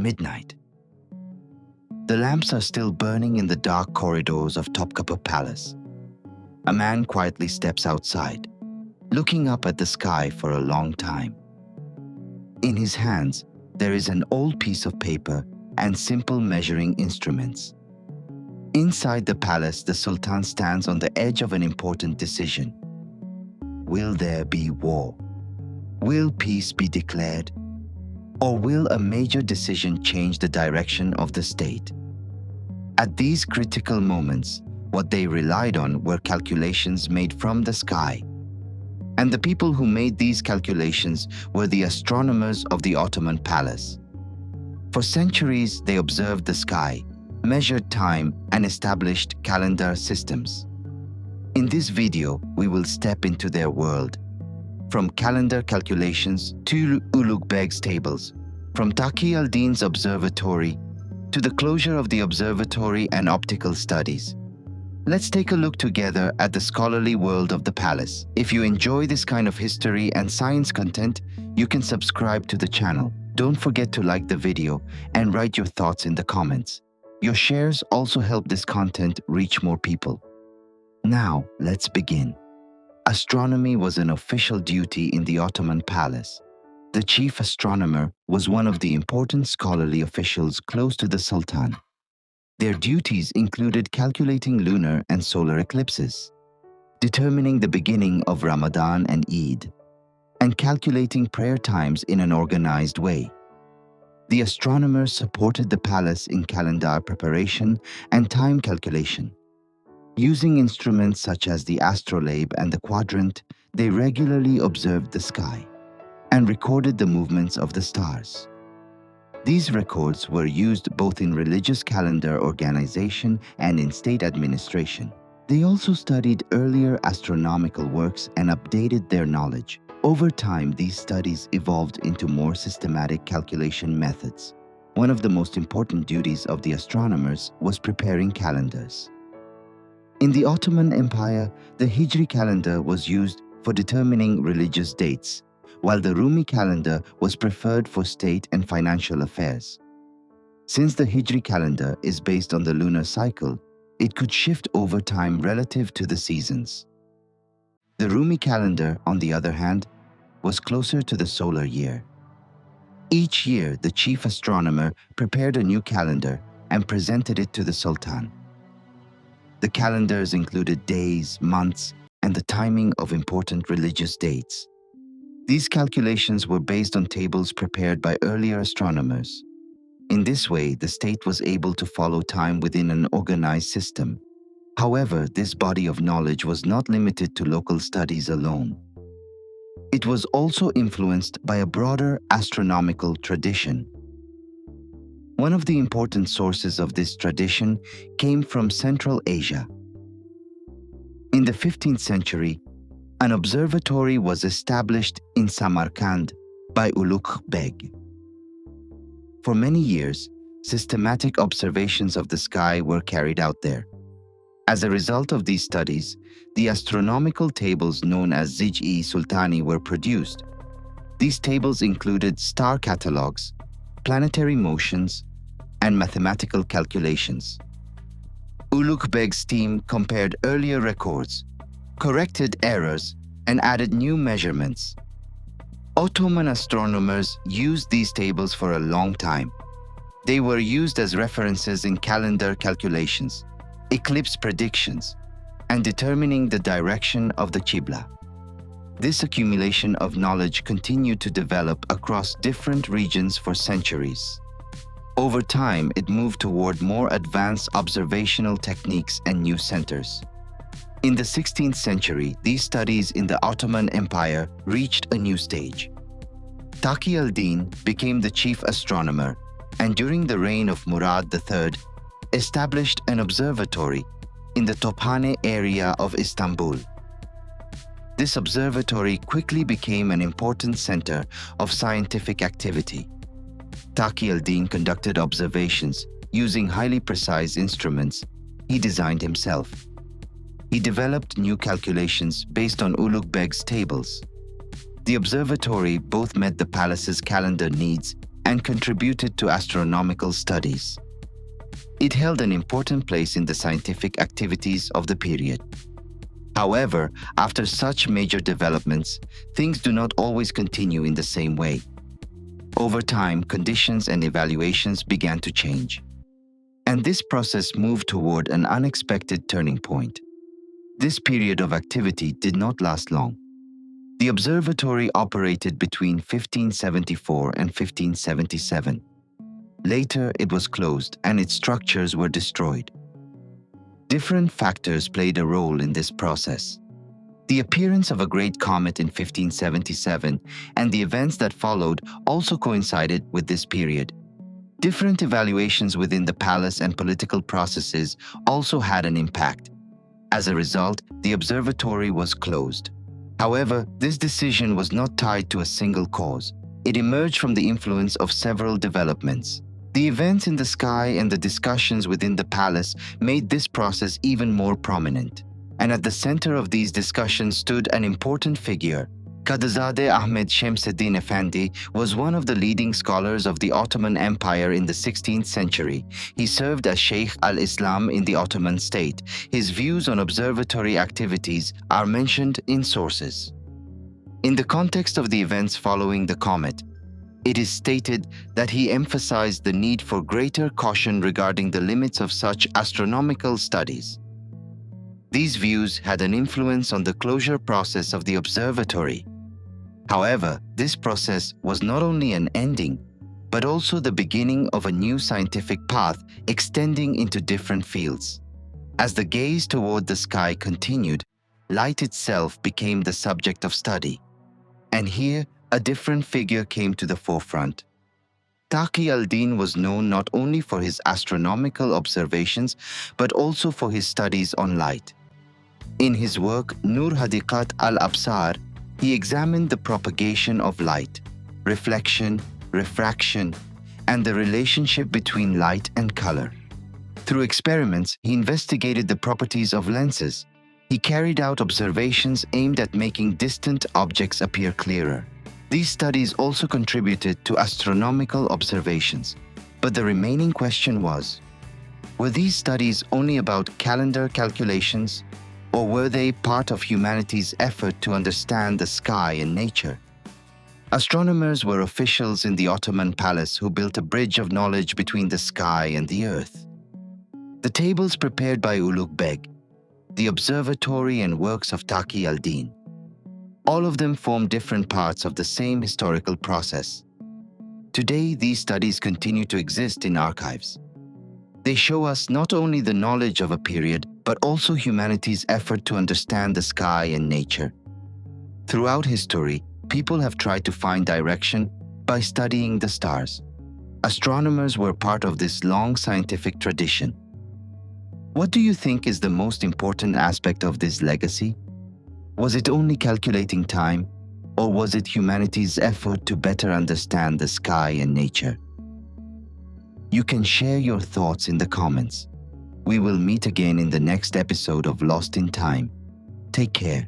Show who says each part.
Speaker 1: midnight. The lamps are still burning in the dark corridors of Topkapi Palace. A man quietly steps outside, looking up at the sky for a long time. In his hands, there is an old piece of paper and simple measuring instruments. Inside the palace, the Sultan stands on the edge of an important decision. Will there be war? Will peace be declared? Or will a major decision change the direction of the state? At these critical moments, what they relied on were calculations made from the sky. And the people who made these calculations were the astronomers of the Ottoman Palace. For centuries, they observed the sky, measured time, and established calendar systems. In this video, we will step into their world. From calendar calculations to Ulugh Beg's tables, from Taqi al-Din's observatory to the closure of the observatory and optical studies. Let's take a look together at the scholarly world of the palace. If you enjoy this kind of history and science content, you can subscribe to the channel. Don't forget to like the video and write your thoughts in the comments. Your shares also help this content reach more people. Now, let's begin. Astronomy was an official duty in the Ottoman Palace. The chief astronomer was one of the important scholarly officials close to the Sultan. Their duties included calculating lunar and solar eclipses, determining the beginning of Ramadan and Eid, and calculating prayer times in an organized way. The astronomers supported the palace in calendar preparation and time calculation. Using instruments such as the astrolabe and the quadrant, they regularly observed the sky and recorded the movements of the stars. These records were used both in religious calendar organization and in state administration. They also studied earlier astronomical works and updated their knowledge. Over time, these studies evolved into more systematic calculation methods. One of the most important duties of the astronomers was preparing calendars. In the Ottoman Empire, the hijri calendar was used for determining religious dates, while the rumi calendar was preferred for state and financial affairs. Since the hijri calendar is based on the lunar cycle, it could shift over time relative to the seasons. The rumi calendar, on the other hand, was closer to the solar year. Each year, the chief astronomer prepared a new calendar and presented it to the Sultan. The calendars included days, months, and the timing of important religious dates. These calculations were based on tables prepared by earlier astronomers. In this way, the state was able to follow time within an organized system. However, this body of knowledge was not limited to local studies alone. It was also influenced by a broader astronomical tradition. One of the important sources of this tradition came from Central Asia. In the 15th century, an observatory was established in Samarkand by Ulugh Beg. For many years, systematic observations of the sky were carried out there. As a result of these studies, the astronomical tables known as Zij-e Sultani were produced. These tables included star catalogs, planetary motions, and mathematical calculations. Ulugh Beg's team compared earlier records, corrected errors, and added new measurements. Ottoman astronomers used these tables for a long time. They were used as references in calendar calculations, eclipse predictions, and determining the direction of the Qibla. This accumulation of knowledge continued to develop across different regions for centuries. Over time, it moved toward more advanced observational techniques and new centers. In the 16th century, these studies in the Ottoman Empire reached a new stage. Taqi al-Din became the chief astronomer, and during the reign of Murad III, established an observatory in the Tophane area of Istanbul. This observatory quickly became an important center of scientific activity. Taqi al-Din conducted observations using highly precise instruments he designed himself. He developed new calculations based on Ulugh Beg's tables. The observatory both met the palace's calendar needs and contributed to astronomical studies. It held an important place in the scientific activities of the period. However, after such major developments, things do not always continue in the same way. Over time, conditions and evaluations began to change. And this process moved toward an unexpected turning point. This period of activity did not last long. The observatory operated between 1574 and 1577. Later, it was closed and its structures were destroyed. Different factors played a role in this process. The appearance of a great comet in 1577 and the events that followed also coincided with this period. Different evaluations within the palace and political processes also had an impact. As a result, the observatory was closed. However, this decision was not tied to a single cause. It emerged from the influence of several developments. The events in the sky and the discussions within the palace made this process even more prominent. And at the center of these discussions stood an important figure. Kadızade Ahmed Şemseddin Efendi was one of the leading scholars of the Ottoman Empire in the 16th century. He served as Sheikh al-Islam in the Ottoman state. His views on observatory activities are mentioned in sources. In the context of the events following the comet, it is stated that he emphasized the need for greater caution regarding the limits of such astronomical studies. These views had an influence on the closure process of the observatory. However, this process was not only an ending, but also the beginning of a new scientific path extending into different fields. As the gaze toward the sky continued, light itself became the subject of study. And here, a different figure came to the forefront. Taqi al-Din was known not only for his astronomical observations, but also for his studies on light. In his work, Nur Hadiqat al-Absar, he examined the propagation of light, reflection, refraction, and the relationship between light and color. Through experiments, he investigated the properties of lenses. He carried out observations aimed at making distant objects appear clearer. These studies also contributed to astronomical observations. But the remaining question was, were these studies only about calendar calculations, or were they part of humanity's effort to understand the sky and nature? Astronomers were officials in the Ottoman palace who built a bridge of knowledge between the sky and the earth. The tables prepared by Ulugh Beg, the observatory and works of Taqi al-Din, all of them form different parts of the same historical process. Today, these studies continue to exist in archives. They show us not only the knowledge of a period, but also humanity's effort to understand the sky and nature. Throughout history, people have tried to find direction by studying the stars. Astronomers were part of this long scientific tradition. What do you think is the most important aspect of this legacy? Was it only calculating time, or was it humanity's effort to better understand the sky and nature? You can share your thoughts in the comments. We will meet again in the next episode of Lost in Time. Take care.